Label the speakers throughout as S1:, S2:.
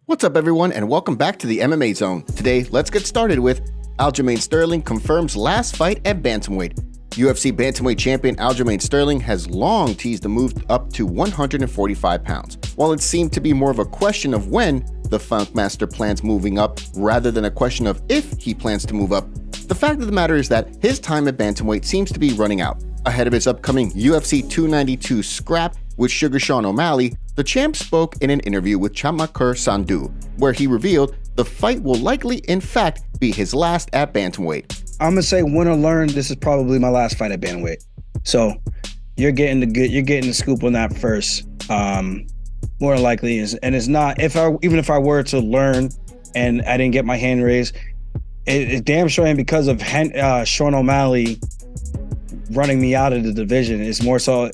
S1: What's up, everyone, and welcome back to the MMA Zone. Today, let's get started with Aljamain Sterling confirms last fight at bantamweight. UFC bantamweight champion Aljamain Sterling has long teased a move up to 145 pounds. While it seemed to be more of a question of when the Funkmaster plans moving up rather than a question of if he plans to move up, the fact of the matter is that his time at bantamweight seems to be running out. Ahead of his upcoming UFC 292 scrap with Sugar Sean O'Malley, the champ spoke in an interview with Chamakur Sandhu, where he revealed the fight will likely, in fact, be his last at bantamweight.
S2: I'm gonna say, win or learn, this is probably my last fight at bantamweight. So you're getting the scoop on that first. More than likely is, and it's not. Even if I were to learn and I didn't get my hand raised, it damn sure ain't because of Sean O'Malley running me out of the division. It's more so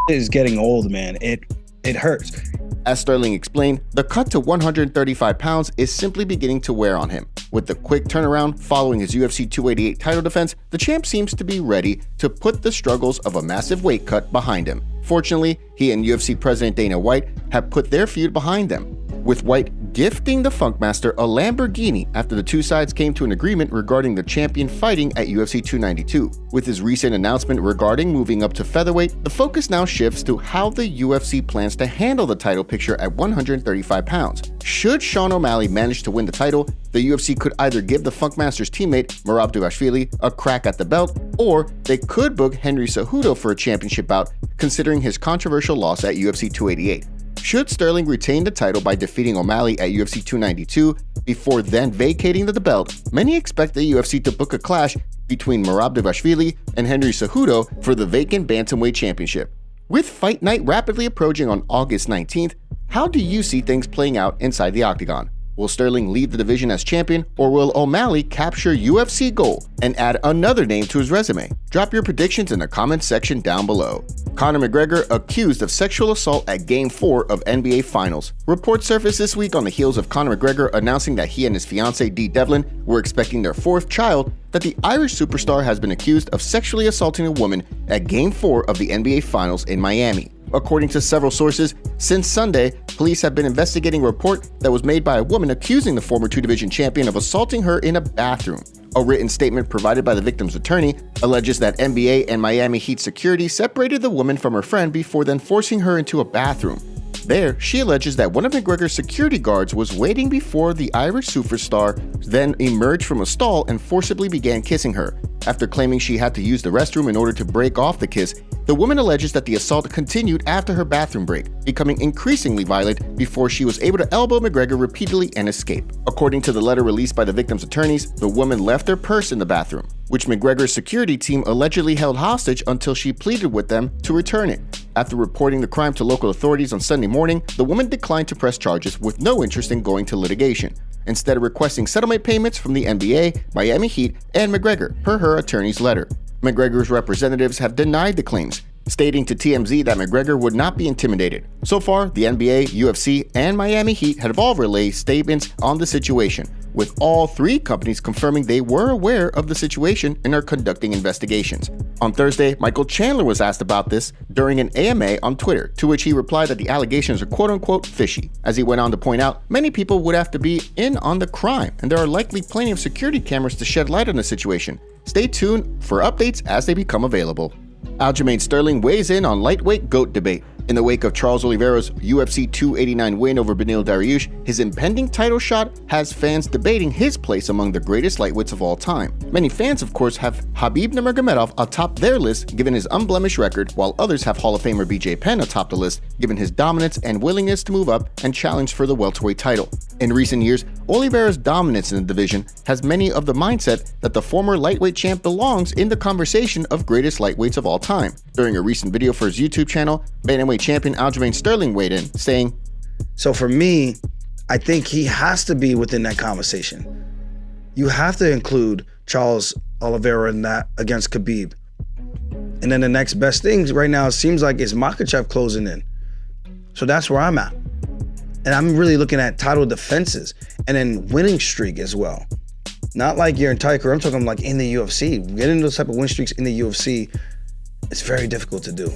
S2: is getting old, man. It hurts.
S1: As Sterling explained, the cut to 135 pounds is simply beginning to wear on him. With the quick turnaround following his UFC 288 title defense, the champ seems to be ready to put the struggles of a massive weight cut behind him. Fortunately, he and UFC President Dana White have put their feud behind them, with White gifting the Funkmaster a Lamborghini after the two sides came to an agreement regarding the champion fighting at UFC 292. With his recent announcement regarding moving up to featherweight, the focus now shifts to how the UFC plans to handle the title picture at 135 pounds. Should Sean O'Malley manage to win the title, the UFC could either give the Funkmaster's teammate, Merab Dvalishvili, a crack at the belt, or they could book Henry Cejudo for a championship bout, considering his controversial loss at UFC 288. Should Sterling retain the title by defeating O'Malley at UFC 292 before then vacating the belt, many expect the UFC to book a clash between Merab Dvalishvili and Henry Cejudo for the vacant bantamweight championship. With Fight Night rapidly approaching on August 19th, how do you see things playing out inside the octagon? Will Sterling leave the division as champion, or will O'Malley capture UFC gold and add another name to his resume? Drop your predictions in the comments section down below. Conor McGregor accused of sexual assault at Game 4 of NBA Finals. Reports surfaced this week on the heels of Conor McGregor announcing that he and his fiancée Dee Devlin were expecting their fourth child, that the Irish superstar has been accused of sexually assaulting a woman at Game 4 of the NBA Finals in Miami. According to several sources, since Sunday, police have been investigating a report that was made by a woman accusing the former two-division champion of assaulting her in a bathroom. A written statement provided by the victim's attorney alleges that NBA and Miami Heat security separated the woman from her friend before then forcing her into a bathroom. There, she alleges that one of McGregor's security guards was waiting before the Irish superstar then emerged from a stall and forcibly began kissing her. After claiming she had to use the restroom in order to break off the kiss, the woman alleges that the assault continued after her bathroom break, becoming increasingly violent before she was able to elbow McGregor repeatedly and escape. According to the letter released by the victim's attorneys, the woman left her purse in the bathroom, which McGregor's security team allegedly held hostage until she pleaded with them to return it. After reporting the crime to local authorities on Sunday morning, the woman declined to press charges with no interest in going to litigation, instead of requesting settlement payments from the NBA, Miami Heat, and McGregor, per her attorney's letter. McGregor's representatives have denied the claims, stating to TMZ that McGregor would not be intimidated. So far, the NBA, UFC, and Miami Heat have all relayed statements on the situation, with all three companies confirming they were aware of the situation and are conducting investigations. On Thursday, Michael Chandler was asked about this during an AMA on Twitter, to which he replied that the allegations are quote-unquote fishy. As he went on to point out, many people would have to be in on the crime, and there are likely plenty of security cameras to shed light on the situation. Stay tuned for updates as they become available. Aljamain Sterling weighs in on lightweight GOAT debate. In the wake of Charles Oliveira's UFC 289 win over Beneil Dariush, his impending title shot has fans debating his place among the greatest lightweights of all time. Many fans, of course, have Khabib Nurmagomedov atop their list given his unblemished record, while others have Hall of Famer BJ Penn atop the list given his dominance and willingness to move up and challenge for the welterweight title. In recent years, Oliveira's dominance in the division has many of the mindset that the former lightweight champ belongs in the conversation of greatest lightweights of all time. During a recent video for his YouTube channel, bantamweight champion Aljamain Sterling weighed in, saying,
S2: So for me, I think he has to be within that conversation. You have to include Charles Oliveira in that against Khabib. And then the next best thing right now, it seems like, is Makhachev closing in. So that's where I'm at. And I'm really looking at title defenses and then winning streak as well. Not like your entire career, I'm talking like in the UFC. Getting those type of win streaks in the UFC, it's very difficult to do.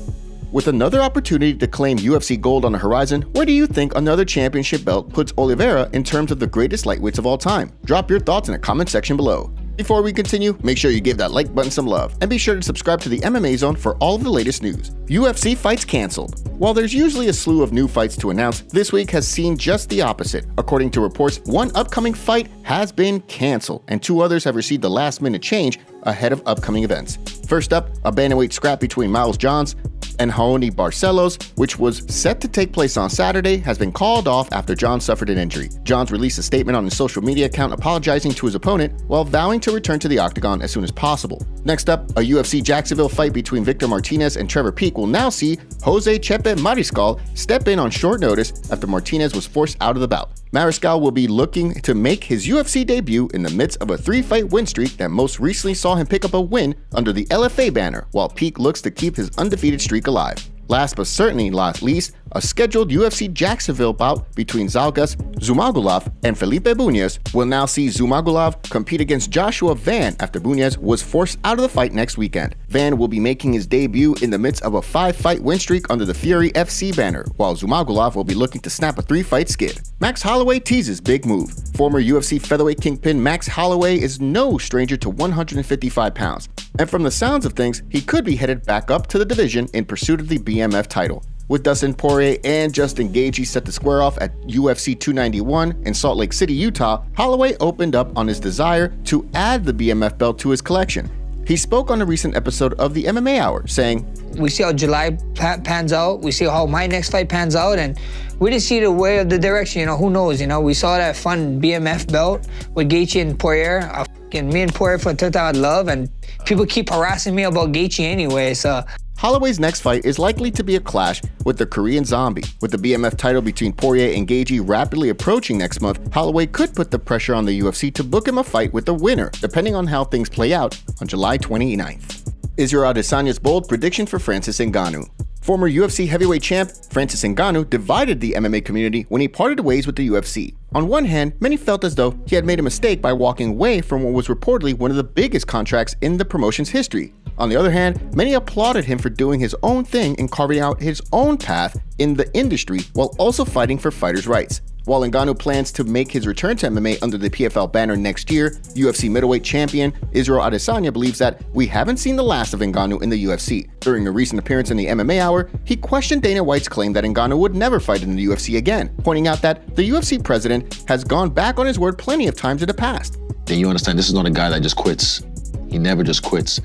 S1: With another opportunity to claim UFC gold on the horizon, where do you think another championship belt puts Oliveira in terms of the greatest lightweights of all time? Drop your thoughts in the comment section below. Before we continue, make sure you give that like button some love, and be sure to subscribe to the MMA Zone for all of the latest news. UFC fights canceled. While there's usually a slew of new fights to announce, this week has seen just the opposite. According to reports, one upcoming fight has been canceled, and 2 others have received the last-minute change ahead of upcoming events. First up, a bantamweight scrap between Miles Johns and Raoni Barcelos, which was set to take place on Saturday, has been called off after Johns suffered an injury. Johns released a statement on his social media account apologizing to his opponent while vowing to return to the octagon as soon as possible. Next up, a UFC Jacksonville fight between Victor Martinez and Trevor Peek will now see Jose Chepe Mariscal step in on short notice after Martinez was forced out of the bout. Mariscal will be looking to make his UFC debut in the midst of a 3-fight win streak that most recently saw him pick up a win under the LFA banner, while Peek looks to keep his undefeated streak alive. Last but certainly not least, a scheduled UFC Jacksonville bout between Zhalgas Zhumagulov and Felipe Bunes will now see Zhumagulov compete against Joshua Van after Bunes was forced out of the fight next weekend. Van will be making his debut in the midst of a 5-fight win streak under the Fury FC banner, while Zhumagulov will be looking to snap a 3-fight skid. Max Holloway teases big move. Former UFC featherweight kingpin Max Holloway is no stranger to 155 pounds, and from the sounds of things, he could be headed back up to the division in pursuit of the BMF title. With Dustin Poirier and Justin Gaethje set to square off at UFC 291 in Salt Lake City, Utah, Holloway opened up on his desire to add the BMF belt to his collection. He spoke on a recent episode of the MMA Hour, saying,
S3: "We see how July pans out. We see how my next fight pans out, and we just see the way of the direction. Who knows? We saw that fun BMF belt with Gaethje and Poirier. Me and Poirier for total love, and people keep harassing me about Gaethje anyway. So."
S1: Holloway's next fight is likely to be a clash with the Korean Zombie. With the BMF title between Poirier and Gaethje rapidly approaching next month, Holloway could put the pressure on the UFC to book him a fight with the winner, depending on how things play out on July 29th. Israel Adesanya's bold prediction for Francis Ngannou. Former UFC heavyweight champ Francis Ngannou divided the MMA community when he parted ways with the UFC. On one hand, many felt as though he had made a mistake by walking away from what was reportedly one of the biggest contracts in the promotion's history. On the other hand, many applauded him for doing his own thing and carving out his own path in the industry while also fighting for fighters' rights. While Ngannou plans to make his return to MMA under the PFL banner next year, UFC middleweight champion Israel Adesanya believes that we haven't seen the last of Ngannou in the UFC. During a recent appearance in the MMA Hour, he questioned Dana White's claim that Ngannou would never fight in the UFC again, pointing out that the UFC president has gone back on his word plenty of times in the past.
S4: Then you understand this is not a guy that just quits. He never just quits.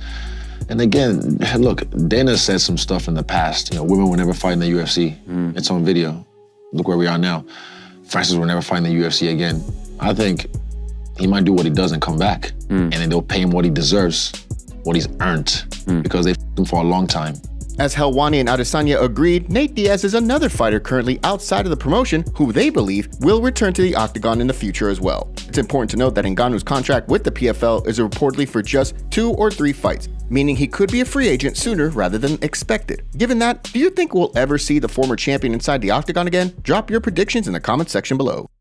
S4: And again, look, Dana said some stuff in the past. Women will never fight in the UFC. It's on video. Look where we are now. Francis will never fight in the UFC again. I think he might do what he does and come back. And then they'll pay him what he deserves, what he's earned, because they've him for a long time.
S1: As Helwani and Adesanya agreed, Nate Diaz is another fighter currently outside of the promotion who they believe will return to the octagon in the future as well. It's important to note that Ngannou's contract with the PFL is reportedly for just 2 or 3 fights, meaning he could be a free agent sooner rather than expected. Given that, do you think we'll ever see the former champion inside the octagon again? Drop your predictions in the comment section below.